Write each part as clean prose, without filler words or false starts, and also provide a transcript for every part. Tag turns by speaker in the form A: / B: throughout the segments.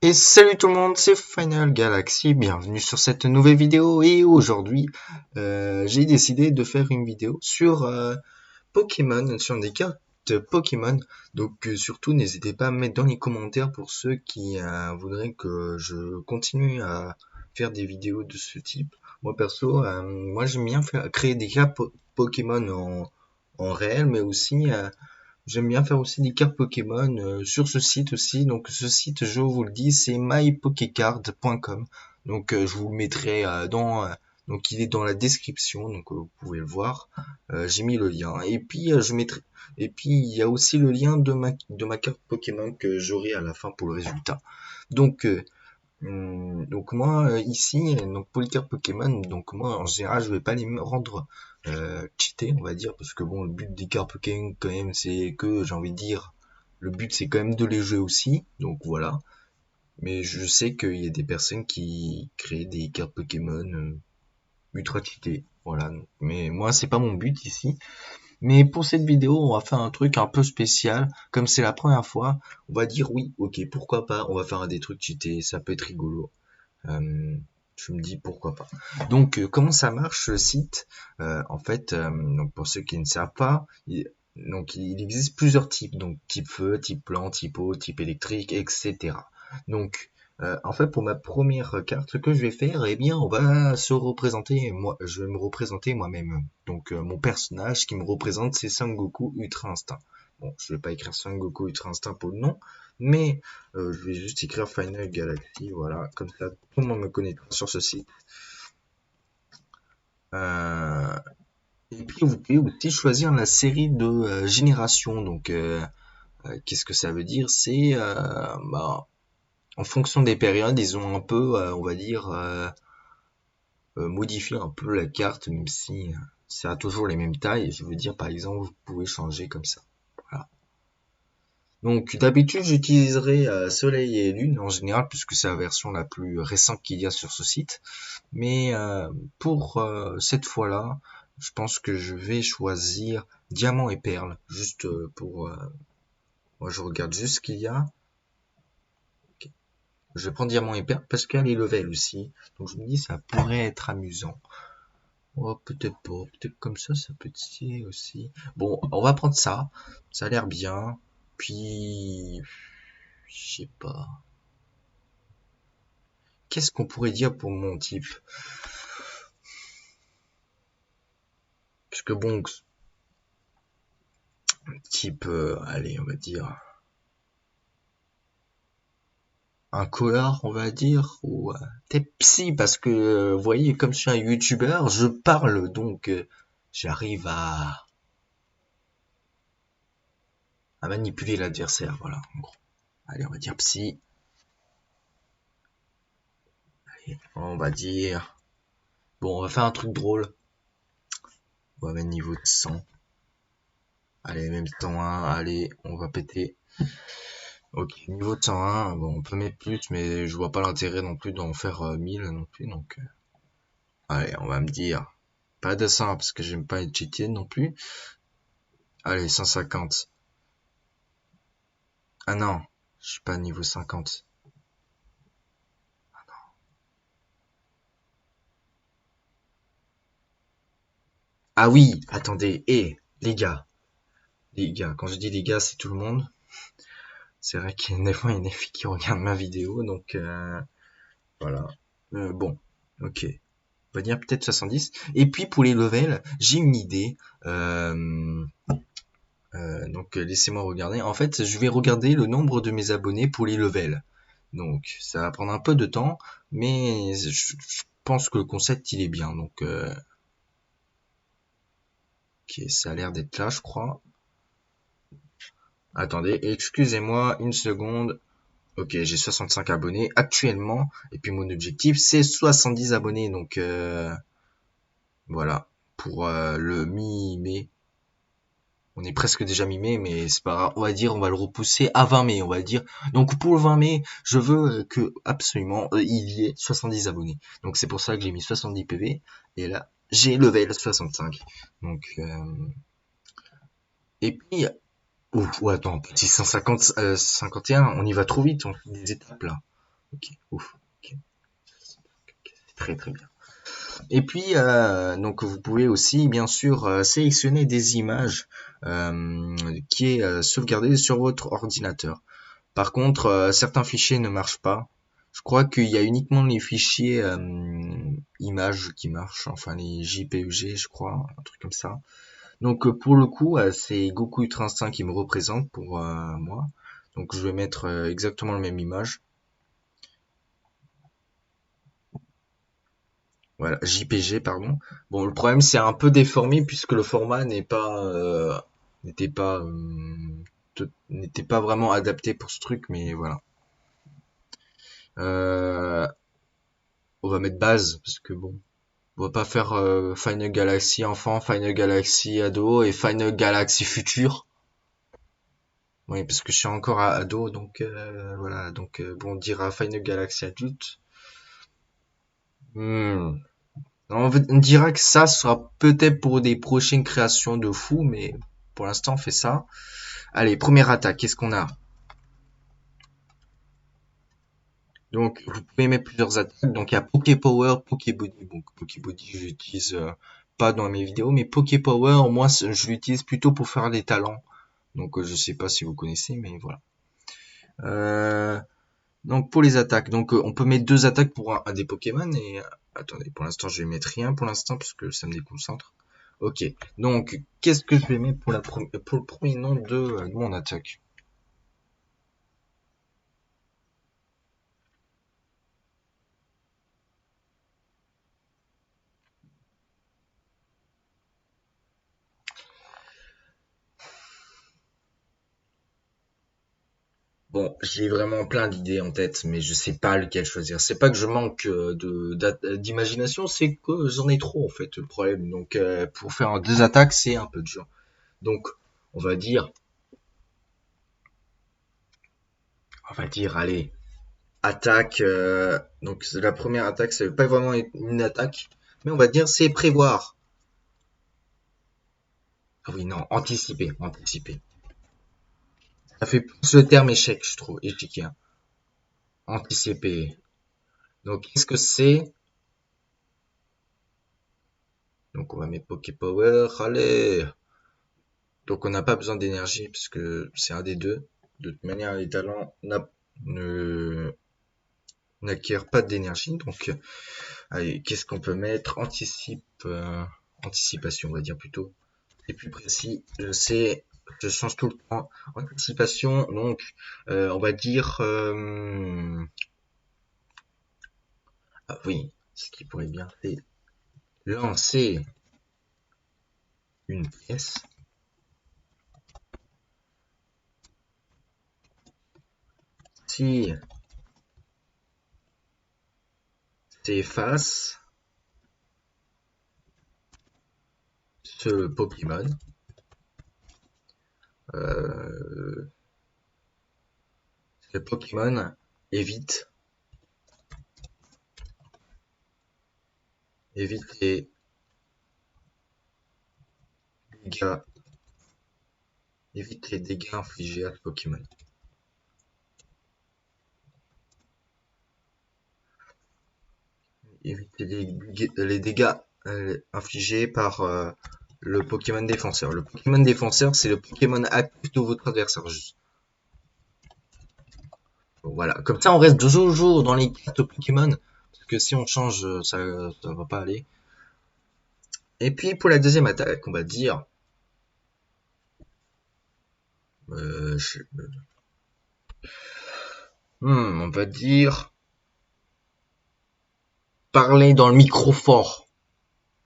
A: Et salut tout le monde, c'est Final Galaxy, bienvenue sur cette nouvelle vidéo et aujourd'hui j'ai décidé de faire une vidéo sur Pokémon, sur des cartes Pokémon. Donc surtout n'hésitez pas à me mettre dans les commentaires pour ceux qui voudraient que je continue à faire des vidéos de ce type. Moi perso, moi j'aime bien créer des cartes Pokémon en réel, mais aussi j'aime bien faire aussi des cartes Pokémon sur ce site aussi. Donc ce site, je vous le dis, c'est mypokecard.com. Donc je vous le mettrai donc il est dans la description, donc vous pouvez le voir. J'ai mis le lien. Et puis je mettrai. Et puis il y a aussi le lien de ma carte Pokémon que j'aurai à la fin pour le résultat. Donc donc moi ici, donc pour les cartes Pokémon, donc moi en général je vais pas les rendre cheatés, on va dire, parce que bon, le but des cartes Pokémon quand même, c'est que j'ai envie de dire, le but c'est quand même de les jouer aussi, donc voilà. Mais je sais qu'il y a des personnes qui créent des cartes Pokémon ultra cheatées, voilà. Mais moi c'est pas mon but ici. Mais pour cette vidéo, on va faire un truc un peu spécial. Comme c'est la première fois, on va dire oui, ok, pourquoi pas, on va faire des trucs cheatés, ça peut être rigolo. Euh, je me dis pourquoi pas. Donc comment ça marche le site? En fait, donc pour ceux qui ne savent pas, donc il existe plusieurs types, donc type feu, type plan, type eau, type électrique, etc. Donc en fait pour ma première carte, ce que je vais faire, eh bien on va se représenter, moi je vais me représenter moi-même. Donc mon personnage qui me représente c'est Sangoku Ultra Instinct. Bon, je vais pas écrire Sangoku Ultra Instinct pour le nom, mais je vais juste écrire Final Galaxy, voilà, comme ça tout le monde me connaît sur ce site. Euh, et puis vous pouvez aussi choisir la série de génération. Donc qu'est-ce que ça veut dire? C'est bah, en fonction des périodes, ils ont un peu, on va dire, modifié un peu la carte, même si ça a toujours les mêmes tailles. Je veux dire, par exemple, vous pouvez changer comme ça. Voilà. Donc d'habitude j'utiliserai Soleil et Lune en général puisque c'est la version la plus récente qu'il y a sur ce site. Mais pour cette fois-là, je pense que je vais choisir Diamant et Perle. Juste pour... moi je regarde juste ce qu'il y a. Ok. Je vais prendre Diamant et Perle parce qu'elle est level aussi. Donc je me dis ça pourrait être amusant. Oh, peut-être pas. Peut-être comme ça peut être stylé aussi. Bon, on va prendre ça. Ça a l'air bien. Puis... Je sais pas. Qu'est-ce qu'on pourrait dire pour mon type? Parce que bon, type, allez, on va dire un collar, on va dire, ou peut-être psy, parce que vous voyez, comme je suis un youtubeur, je parle, donc j'arrive à manipuler l'adversaire, voilà, en gros. Allez, on va dire psy. Allez, on va dire... Bon, on va faire un truc drôle. On va mettre niveau de 100. Allez, même 101, allez, on va péter. Ok, niveau de 101, bon, on peut mettre plus, mais je vois pas l'intérêt non plus d'en faire 1000 non plus, donc... allez, on va me dire... Pas de 100, parce que j'aime pas être cheaté non plus. Allez, 150. Ah non, je suis pas niveau 50. Ah oui, attendez, les gars, quand je dis les gars, c'est tout le monde. C'est vrai qu'il y a des fois, il y a des filles qui regardent ma vidéo, donc voilà. Bon, ok. On va dire peut-être 70. Et puis pour les levels, j'ai une idée. Donc laissez-moi regarder. En fait, je vais regarder le nombre de mes abonnés pour les levels. Donc ça va prendre un peu de temps, mais je pense que le concept il est bien. Donc ok, ça a l'air d'être là, je crois. Attendez, excusez-moi une seconde. Ok, j'ai 65 abonnés actuellement. Et puis mon objectif, c'est 70 abonnés. Donc voilà, pour le mi-mai. On est presque déjà mi-mai, mais c'est pas grave. On va dire, on va le repousser à 20 mai, on va dire. Donc pour le 20 mai, je veux que absolument il y ait 70 abonnés. Donc c'est pour ça que j'ai mis 70 PV. Et là, j'ai level 65. Donc et puis oh, attends, petit 150, 51, on y va trop vite, on fait des étapes là. Ok, ouf. Ok. C'est très très bien. Et puis, donc vous pouvez aussi bien sûr sélectionner des images qui est sauvegardée sur votre ordinateur. Par contre, certains fichiers ne marchent pas. Je crois qu'il y a uniquement les fichiers images qui marchent, enfin les JPEG, je crois, un truc comme ça. Donc pour le coup, c'est Goku Ultra Instinct qui me représente pour moi. Donc je vais mettre exactement la même image. Voilà, JPG, pardon. Bon, le problème c'est un peu déformé puisque le format n'était pas n'était pas vraiment adapté pour ce truc, mais voilà. Euh, on va mettre base parce que bon, on va pas faire Final Galaxy enfant, Final Galaxy ado et Final Galaxy futur. Oui, parce que je suis encore ado, donc voilà. Donc bon, on dira Final Galaxy adulte. Hmm. On dira que ça sera peut-être pour des prochaines créations de fous, mais pour l'instant on fait ça. Allez, première attaque, qu'est-ce qu'on a? Donc vous pouvez mettre plusieurs attaques. Donc il y a Poké Power, Poké Body. Donc Poké Body j'utilise pas dans mes vidéos, mais Poké Power, moi je l'utilise plutôt pour faire les talents. Donc je sais pas si vous connaissez, mais voilà. Euh, donc pour les attaques, donc on peut mettre deux attaques pour un des Pokémon et attendez, pour l'instant je vais mettre rien pour l'instant parce que ça me déconcentre. Ok, donc qu'est-ce que je vais mettre pour pour le premier nom de mon attaque? Bon, j'ai vraiment plein d'idées en tête, mais je sais pas lequel choisir. C'est pas que je manque d'imagination, c'est que j'en ai trop en fait le problème. Donc pour faire deux attaques, c'est un peu dur. Donc on va dire, allez, attaque. Donc la première attaque, ça veut pas vraiment être une attaque, mais on va dire c'est prévoir. Ah oui, non, anticiper, anticiper. Ça fait plus le terme échec, je trouve, échiquier. Anticiper. Donc qu'est-ce que c'est? Donc on va mettre Poké Power. Allez. Donc on n'a pas besoin d'énergie puisque c'est un des deux. De toute manière, les talents ne n'acquièrent pas d'énergie. Donc allez, qu'est-ce qu'on peut mettre? Anticipation, on va dire plutôt. C'est plus précis. Je sais, je change tout le temps. Anticipation, donc on va dire ah oui, ce qui pourrait bien c'est lancer une pièce si s'efface ce Pokémon. Euh, le Pokémon évite évite les dégâts évite les dégâts infligés à ce Pokémon. Évite les dégâts infligés par le Pokémon défenseur. Le Pokémon défenseur, c'est le Pokémon actif de votre adversaire. Juste. Bon, voilà. Comme ça, on reste toujours dans les cartes Pokémon. Parce que si on change, ça va pas aller. Et puis, pour la deuxième attaque, on va dire... Euh, je- on va dire... Parler dans le micro fort.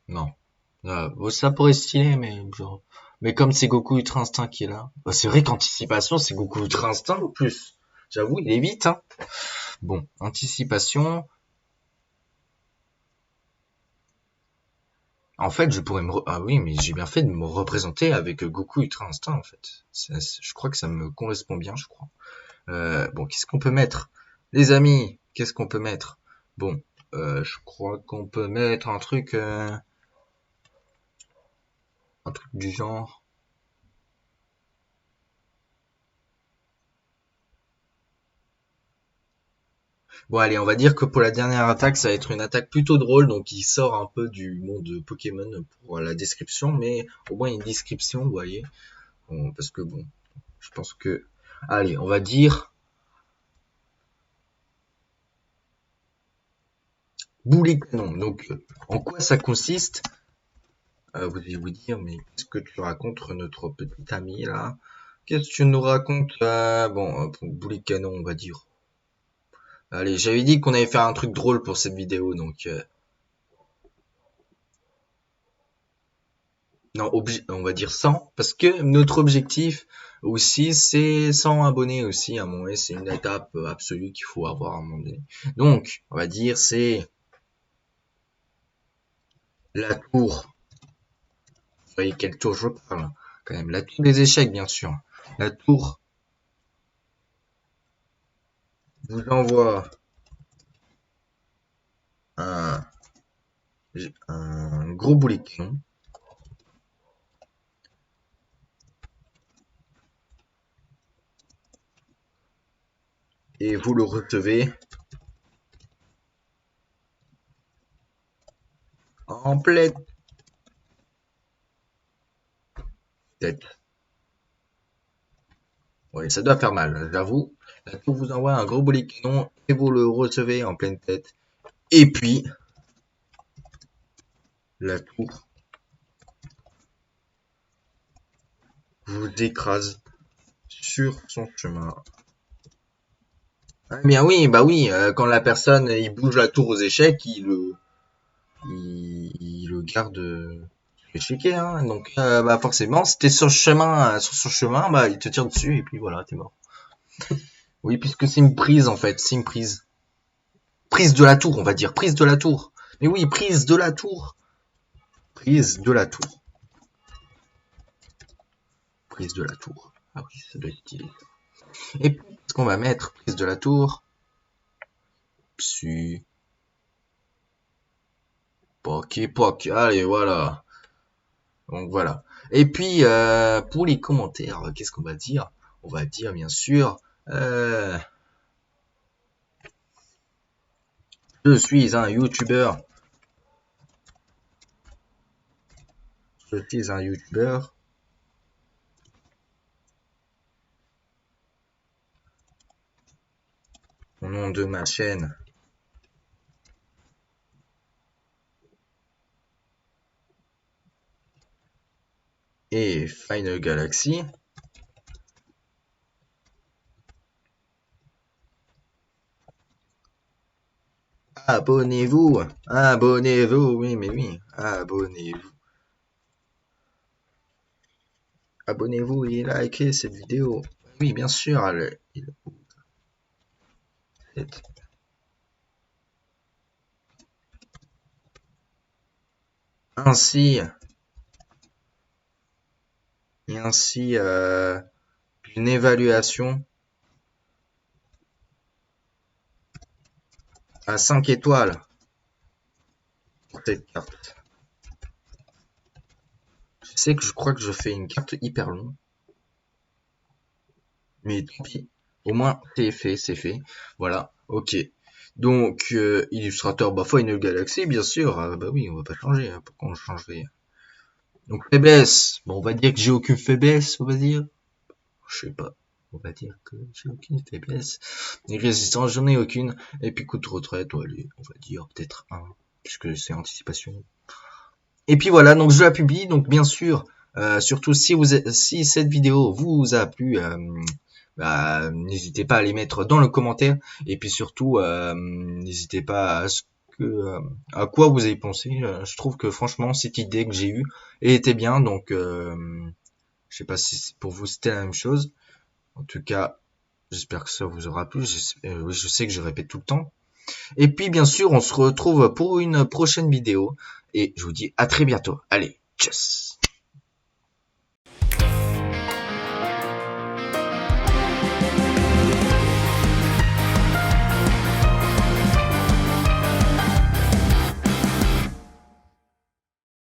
A: Non. Bon, ça pourrait se stylé, mais genre... Mais comme c'est Goku Ultra Instinct qui est là... Bah, c'est vrai qu'anticipation, c'est Goku Ultra Instinct en plus. J'avoue, il est vite, hein. Bon, anticipation. En fait, je pourrais ah oui, mais j'ai bien fait de me représenter avec Goku Ultra Instinct, en fait. Je crois que ça me correspond bien, je crois. Bon, qu'est-ce qu'on peut mettre? Les amis, qu'est-ce qu'on peut mettre? Bon, je crois qu'on peut mettre un truc du genre. Bon, allez, on va dire que pour la dernière attaque, ça va être une attaque plutôt drôle, donc il sort un peu du monde de Pokémon pour la description, mais au moins une description, vous voyez. Bon, parce que bon, je pense que... Allez, on va dire... Boulet canon. Donc, en quoi ça consiste? Vous allez vous dire, mais qu'est-ce que tu racontes, notre petit ami, là? Qu'est-ce que tu nous racontes? Bon, boulet canon, on va dire. Allez, j'avais dit qu'on allait faire un truc drôle pour cette vidéo, donc... non, on va dire 100, parce que notre objectif aussi, c'est 100 abonnés aussi, à mon avis, c'est une étape absolue qu'il faut avoir à un moment donné. Donc, on va dire, c'est la tour. Vous voyez quelle tour je parle, quand même. La tour des échecs, bien sûr. La tour vous envoie un, un gros boulet de canon. Et vous le recevez en pleine tête. Oui, ça doit faire mal, j'avoue. La tour vous envoie un gros boulet de canon et vous le recevez en pleine tête. Et puis, la tour vous écrase sur son chemin. Ah bien oui, bah oui, quand la personne il bouge la tour aux échecs, il le garde échiquier, hein. Donc bah forcément, si t'es sur son chemin, bah il te tire dessus et puis voilà, t'es mort. Oui, puisque c'est une prise en fait, c'est une prise. Prise de la tour, on va dire, prise de la tour. Mais oui, prise de la tour. Prise de la tour. Prise de la tour. Ah oui, ça doit être stylé. Et puis, ce qu'on va mettre, prise de la tour. Psu. Poc, allez, voilà. Donc voilà. Et puis, pour les commentaires, qu'est-ce qu'on va dire? On va dire, bien sûr, je suis un YouTuber. Je suis un YouTuber. Au nom de ma chaîne et Final Galaxy. Abonnez-vous, abonnez-vous, oui, mais oui, abonnez-vous. Abonnez-vous et likez cette vidéo. Oui, bien sûr, ainsi, et ainsi une évaluation à 5 étoiles pour cette carte. Je sais que je crois que je fais une carte hyper longue. Mais tant pis. Au moins, c'est fait, c'est fait. Voilà, ok. Donc, illustrateur, bah, Final Galaxy, bien sûr. Bah oui, on va pas changer. Hein. Pourquoi on changerait? Donc, faiblesse. Bon, on va dire que j'ai aucune faiblesse, on va dire. Je sais pas. On va dire que j'ai aucune faiblesse. Et résistance, j'en ai aucune. Et puis, coup de retraite, allez, on va dire peut-être 1. Puisque c'est anticipation. Et puis voilà, donc je la publie. Donc, bien sûr, surtout si cette vidéo vous a plu, bah, n'hésitez pas à les mettre dans le commentaire. Et puis surtout, n'hésitez pas à ce que, à quoi vous avez pensé. Je trouve que franchement, cette idée que j'ai eue était bien. Donc, je sais pas si pour vous c'était la même chose. En tout cas, j'espère que ça vous aura plu. Oui, je sais que je répète tout le temps. Et puis, bien sûr, on se retrouve pour une prochaine vidéo. Et je vous dis à très bientôt. Allez, tchuss!